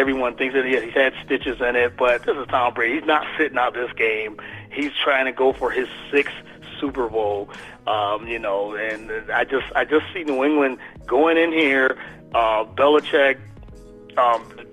everyone thinks that he's had stitches in it, but this is Tom Brady. He's not sitting out this game. He's trying to go for his 6th Super Bowl, and I just see New England going in here. Belichick,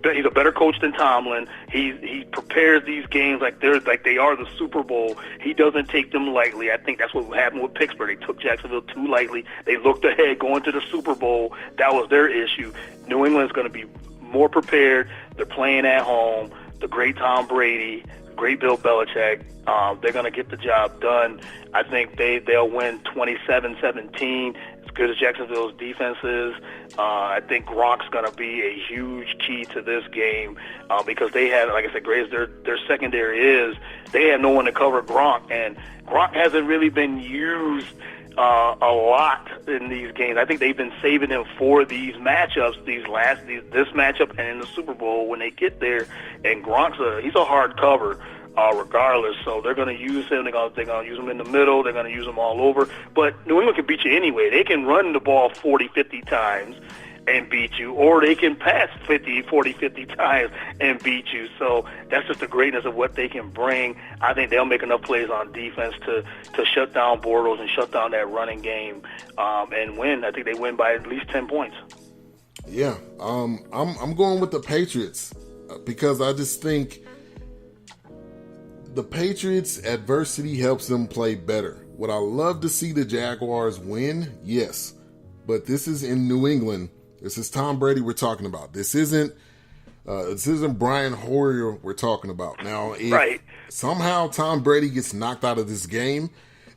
he's a better coach than Tomlin. He prepares these games like they are the Super Bowl. He doesn't take them lightly. I think that's what happened with Pittsburgh. They took Jacksonville too lightly. They looked ahead going to the Super Bowl. That was their issue. New England's going to be more prepared. They're playing at home. The great Tom Brady, great Bill Belichick. They're going to get the job done. I think they'll win 27-17. As good as Jacksonville's defense is, I think Gronk's going to be a huge key to this game because they have, like I said, great as their secondary is, they have no one to cover Gronk, and Gronk hasn't really been used a lot in these games. I think they've been saving him for these matchups, this matchup and in the Super Bowl when they get there. And Gronk's he's a hard cover regardless. So they're going to use him. They're going to use him in the middle. They're going to use him all over. But New England can beat you anyway. They can run the ball 40, 50 times and beat you, or they can pass 40, 50 times and beat you. So that's just the greatness of what they can bring. I think they'll make enough plays on defense to shut down Bortles and shut down that running game and win. I think they win by at least 10 points. Yeah, I'm going with the Patriots because I just think the Patriots' adversity helps them play better. Would I love to see the Jaguars win? Yes, but this is in New England. This is Tom Brady we're talking about. This isn't Brian Hoyer we're talking about. Now, if somehow Tom Brady gets knocked out of this game,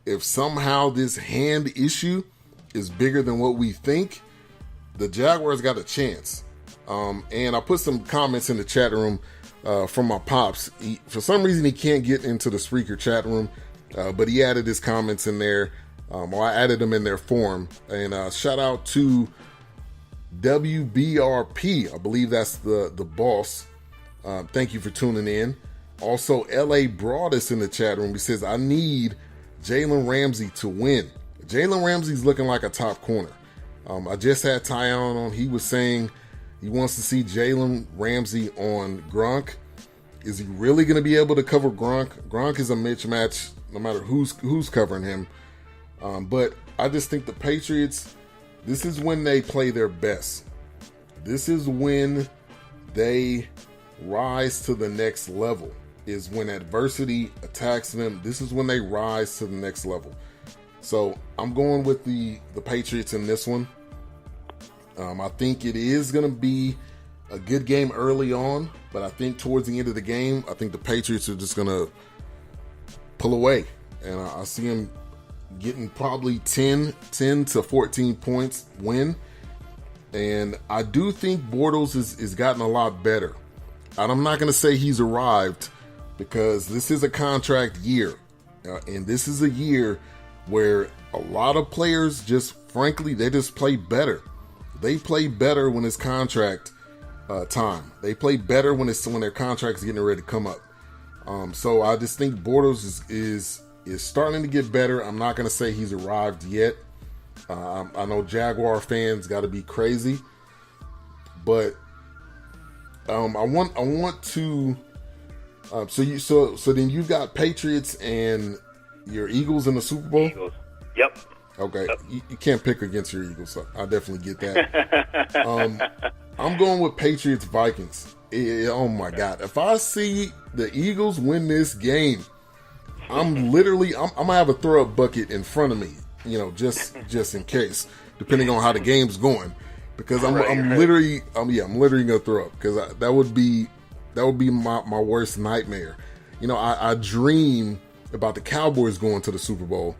if somehow this hand issue is bigger than what we think, the Jaguars got a chance. And I put some comments in the chat room from my pops. For some reason, he can't get into the Spreaker chat room, but he added his comments in there. Or I added them in their form. And shout out to WBRP, I believe that's the boss. Thank you for tuning in. Also, LA Broadus in the chat room. He says, I need Jalen Ramsey to win. Jalen Ramsey's looking like a top corner. I just had Tyjun on. He was saying he wants to see Jalen Ramsey on Gronk. Is he really going to be able to cover Gronk? Gronk is a mismatch no matter who's covering him. But I just think the Patriots, this is when they play their best. This is when they rise to the next level, is when adversity attacks them. This is when they rise to the next level. So I'm going with the Patriots in this one. I think it is going to be a good game early on, but I think towards the end of the game, I think the Patriots are just going to pull away. And I see them getting probably 10 to 14 points win. And I do think Bortles is gotten a lot better. And I'm not going to say he's arrived because this is a contract year. And this is a year where a lot of players just, frankly, they just play better. They play better when it's contract time. They play better when their contract's getting ready to come up. So I just think Bortles is starting to get better. I'm not going to say he's arrived yet. I know Jaguar fans got to be crazy, but I want to. So then you've got Patriots and your Eagles in the Super Bowl. Eagles. Yep. Okay, yep. You can't pick against your Eagles, so I definitely get that. I'm going with Patriots Vikings. Oh my God! If I see the Eagles win this game, I'm gonna have a throw up bucket in front of me, just in case, depending on how the game's going, because I'm literally gonna throw up because that would be my worst nightmare. I dream about the Cowboys going to the Super Bowl.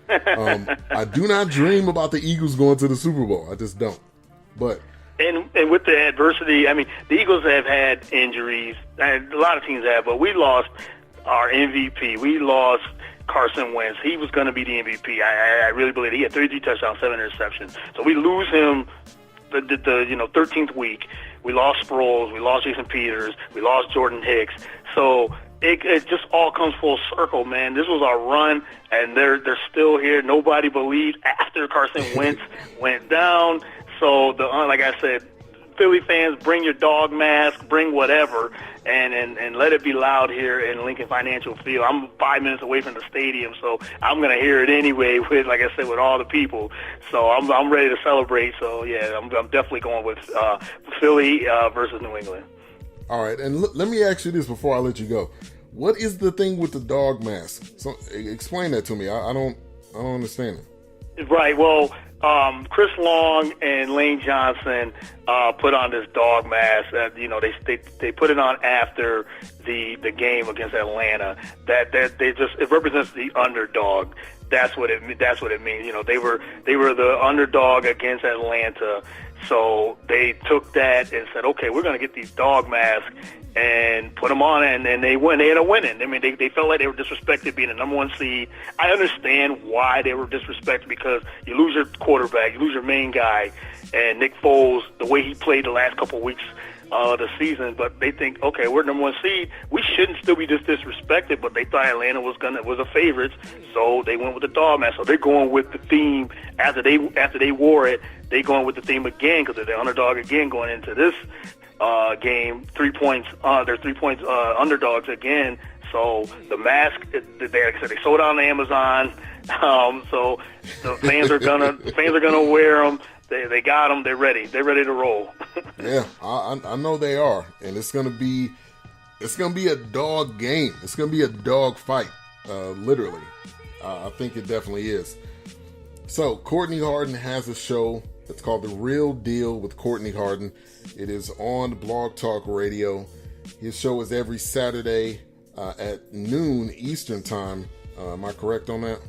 I do not dream about the Eagles going to the Super Bowl. I just don't. But and with the adversity, I mean, the Eagles have had injuries. And a lot of teams have, but we lost our MVP. We lost Carson Wentz. He was going to be the MVP. I really believe he had 33 touchdowns, 7 interceptions. So we lose him the 13th week. We lost Sproles. We lost Jason Peters. We lost Jordan Hicks. So it just all comes full circle, man. This was our run, and they're still here. Nobody believed after Carson Wentz went down. So like I said, Philly fans, bring your dog mask, bring whatever, and let it be loud here in Lincoln Financial Field. I'm 5 minutes away from the stadium, so I'm going to hear it anyway with, like I said, with all the people. So I'm ready to celebrate. So, yeah, I'm definitely going with Philly versus New England. All right, and let me ask you this before I let you go. What is the thing with the dog mask? So explain that to me. I don't understand it. Right. Well, Chris Long and Lane Johnson put on this dog mask. They put it on after the game against Atlanta. That it represents the underdog. That's what it means. They were the underdog against Atlanta. So they took that and said, okay, we're going to get these dog masks and put them on, and they win. They ended up winning. I mean, they felt like they were disrespected being the number one seed. I understand why they were disrespected, because you lose your quarterback, you lose your main guy, and Nick Foles, the way he played the last couple of weeks of the season. But they think, okay, we're number one seed, we shouldn't still be disrespected. But they thought Atlanta was a favorite, so they went with the dog mask. So they're going with the theme after they wore it. They going with the theme again because they're the underdog again going into this game. 3 points. They're 3 points underdogs again. So the mask, like I said, they sold out on Amazon. So the fans are gonna wear them. They got them. They're ready. They're ready to roll. Yeah, I know they are, and it's gonna be a dog game. It's gonna be a dog fight, literally. I think it definitely is. So Courtney Harden has a show. It's called The Real Deal with Courtney Harden. It is on Blog Talk Radio. His show is every Saturday at noon Eastern time. Am I correct on that?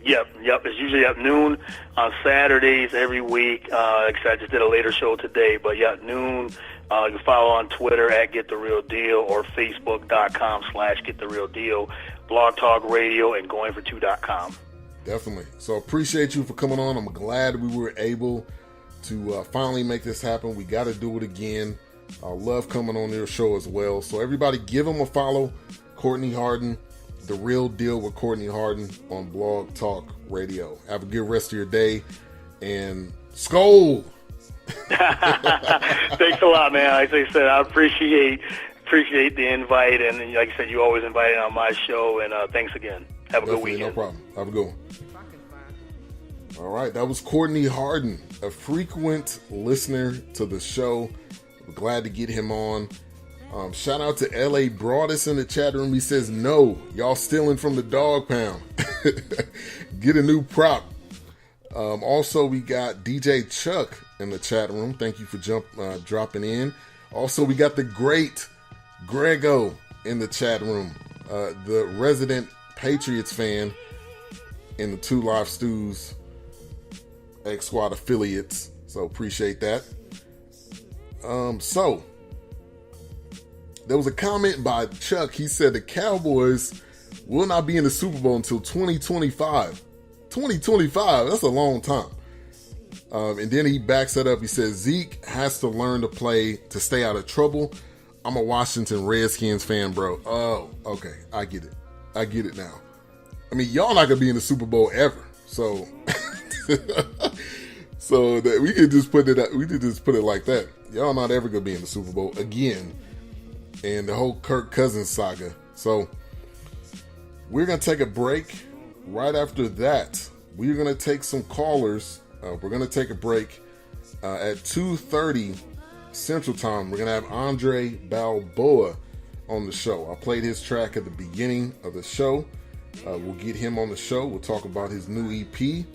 Yep. It's usually at noon on Saturdays every week. Like I said, I just did a later show today, but yeah, noon. You can follow on Twitter at Get The Real Deal or Facebook.com/Get The Real Deal, Blog Talk Radio, and GoingFor2.com. Definitely. So appreciate you for coming on. I'm glad we were able to finally make this happen. We got to do it again. I love coming on your show as well. So everybody give him a follow. Courtney Harden, The Real Deal with Courtney Harden on Blog Talk Radio. Have a good rest of your day, and skol! Thanks a lot, man. Like I said, I appreciate the invite, and like I said, you always invited on my show, and thanks again. Have a good weekend. No problem. Have a good one. All right, that was Courtney Harden, a frequent listener to the show. We're glad to get him on. Shout out to LA Broadus in the chat room. He says, no, y'all stealing from the dog pound. Get a new prop. Also, we got DJ Chuck in the chat room. Thank you for dropping in. Also, we got the great Grego in the chat room, the resident Patriots fan in the Two Live Stews X Squad affiliates. So appreciate that. So there was a comment by Chuck. He said the Cowboys will not be in the Super Bowl until 2025. 2025, that's a long time. And then he backs that up. He says Zeke has to learn to play to stay out of trouble. I'm a Washington Redskins fan, bro. Oh, okay. I get it now. I mean, y'all not gonna be in the Super Bowl ever. So so that we could just put it like that. Y'all not ever gonna be in the Super Bowl again. And the whole Kirk Cousins saga. So we're gonna take a break. Right after that, we're gonna take some callers. We're gonna take a break at 2:30 Central Time. We're gonna have Andre Balboa on the show. I played his track at the beginning of the show. We'll get him on the show. We'll talk about his new EP.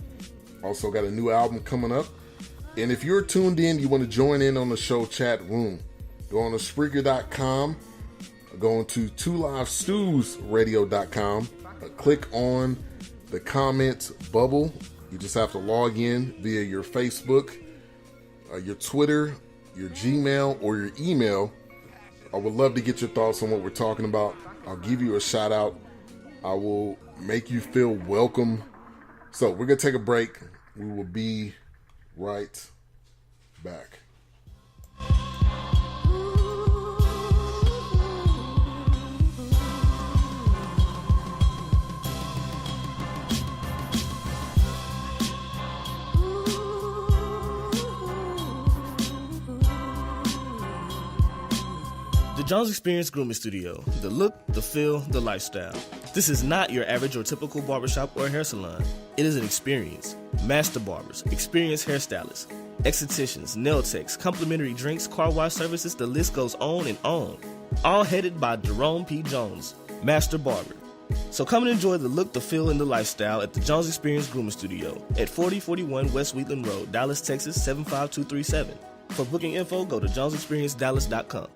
Also got a new album coming up. And if you're tuned in, you want to join in on the show chat room, go on to Spreaker.com, go on to 2livestewsradio.com, click on the comments bubble. You just have to log in via your Facebook, your Twitter, your Gmail, or your email. I would love to get your thoughts on what we're talking about. I'll give you a shout out. I will make you feel welcome. So we're going to take a break. We will be right back. The Jones Experience Grooming Studio. The look, the feel, the lifestyle. This is not your average or typical barbershop or hair salon. It is an experience. Master barbers, experienced hairstylists, estheticians, nail techs, complimentary drinks, car wash services, the list goes on and on. All headed by Jerome P. Jones, Master Barber. So come and enjoy the look, the feel, and the lifestyle at the Jones Experience Grooming Studio at 4041 West Wheatland Road, Dallas, Texas 75237. For booking info, go to jonesexperiencedallas.com.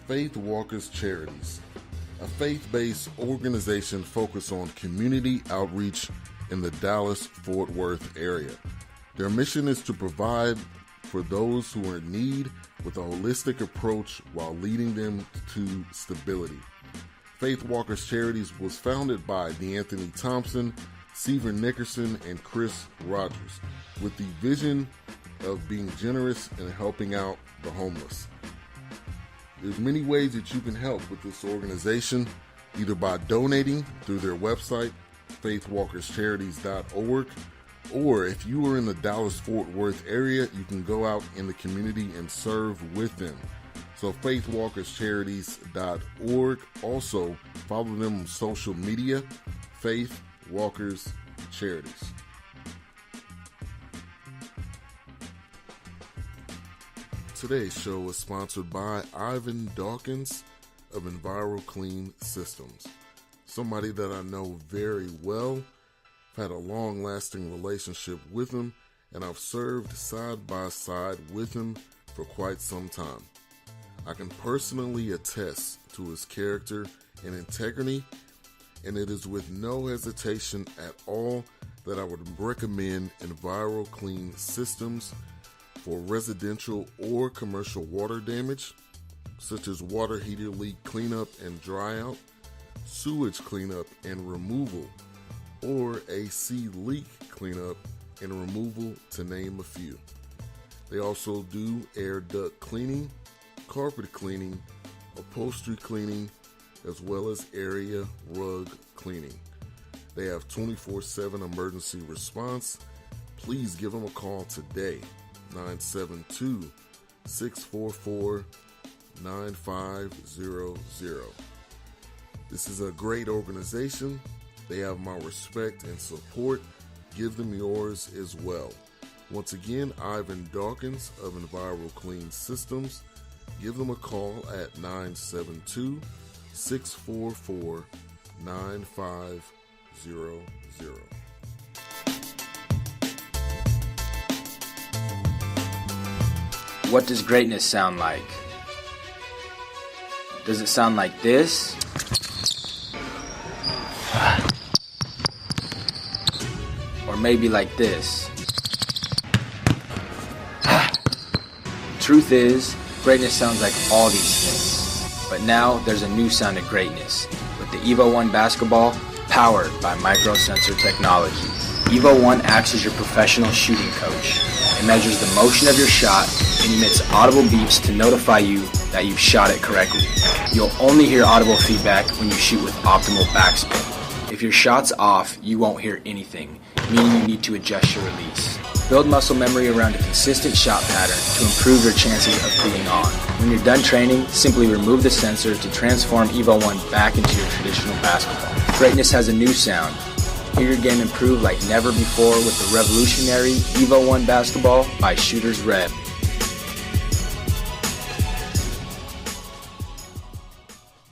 Faith Walkers Charities, a faith-based organization focused on community outreach in the Dallas-Fort Worth area. Their mission is to provide for those who are in need with a holistic approach while leading them to stability. Faith Walkers Charities was founded by DeAnthony Thompson, Seaver Nickerson, and Chris Rogers, with the vision of being generous and helping out the homeless. There's many ways that you can help with this organization, either by donating through their website, faithwalkerscharities.org, or if you are in the Dallas-Fort Worth area, you can go out in the community and serve with them. So faithwalkerscharities.org. Also, follow them on social media, Faith Walkers Charities. Today's show is sponsored by Ivan Dawkins of ENVIROCLEAN Systems, somebody that I know very well. I've had a long-lasting relationship with him, and I've served side by side with him for quite some time. I can personally attest to his character and integrity, and it is with no hesitation at all that I would recommend ENVIROCLEAN Systems for residential or commercial water damage, such as water heater leak cleanup and dryout, sewage cleanup and removal, or AC leak cleanup and removal, to name a few. They also do air duct cleaning, carpet cleaning, upholstery cleaning, as well as area rug cleaning. They have 24/7 emergency response. Please give them a call today. 972-644-9500. This is a great organization. They have my respect and support. Give them yours as well. Once again, Ivan Dawkins of ENVIROCLEAN Systems. Give them a call at 972-644-9500. What does greatness sound like? Does it sound like this? Or maybe like this? Truth is, greatness sounds like all these things. But now there's a new sound of greatness with the EVO ONE Basketball, powered by microsensor technology. EVO ONE acts as your professional shooting coach. It measures the motion of your shot and emits audible beeps to notify you that you've shot it correctly. You'll only hear audible feedback when you shoot with optimal backspin. If your shot's off, you won't hear anything, meaning you need to adjust your release. Build muscle memory around a consistent shot pattern to improve your chances of being on. When you're done training, simply remove the sensor to transform EVO ONE back into your traditional basketball. Greatness has a new sound. Hear your game improve like never before with the revolutionary EVO ONE Basketball by Shooters Red.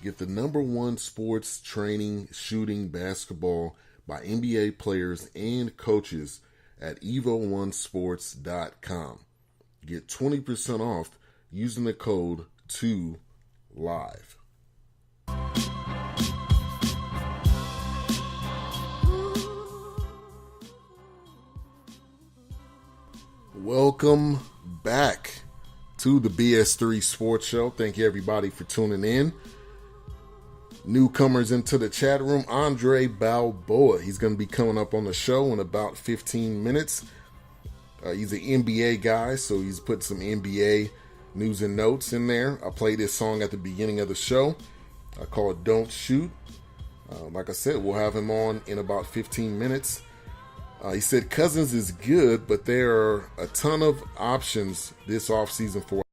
Get the #1 sports training shooting basketball by NBA players and coaches at EVO1sports.com. Get 20% off using the code 2LIVE. Welcome back to the BS3 Sports Show. Thank you everybody for tuning in. Newcomers into the chat room, Andre Balboa. He's going to be coming up on the show in about 15 minutes. He's an NBA guy, so he's put some NBA news and notes in there. I played this song at the beginning of the show. I call it Don't Shoot. Like I said, we'll have him on in about 15 minutes. He said Cousins is good, but there are a ton of options this offseason for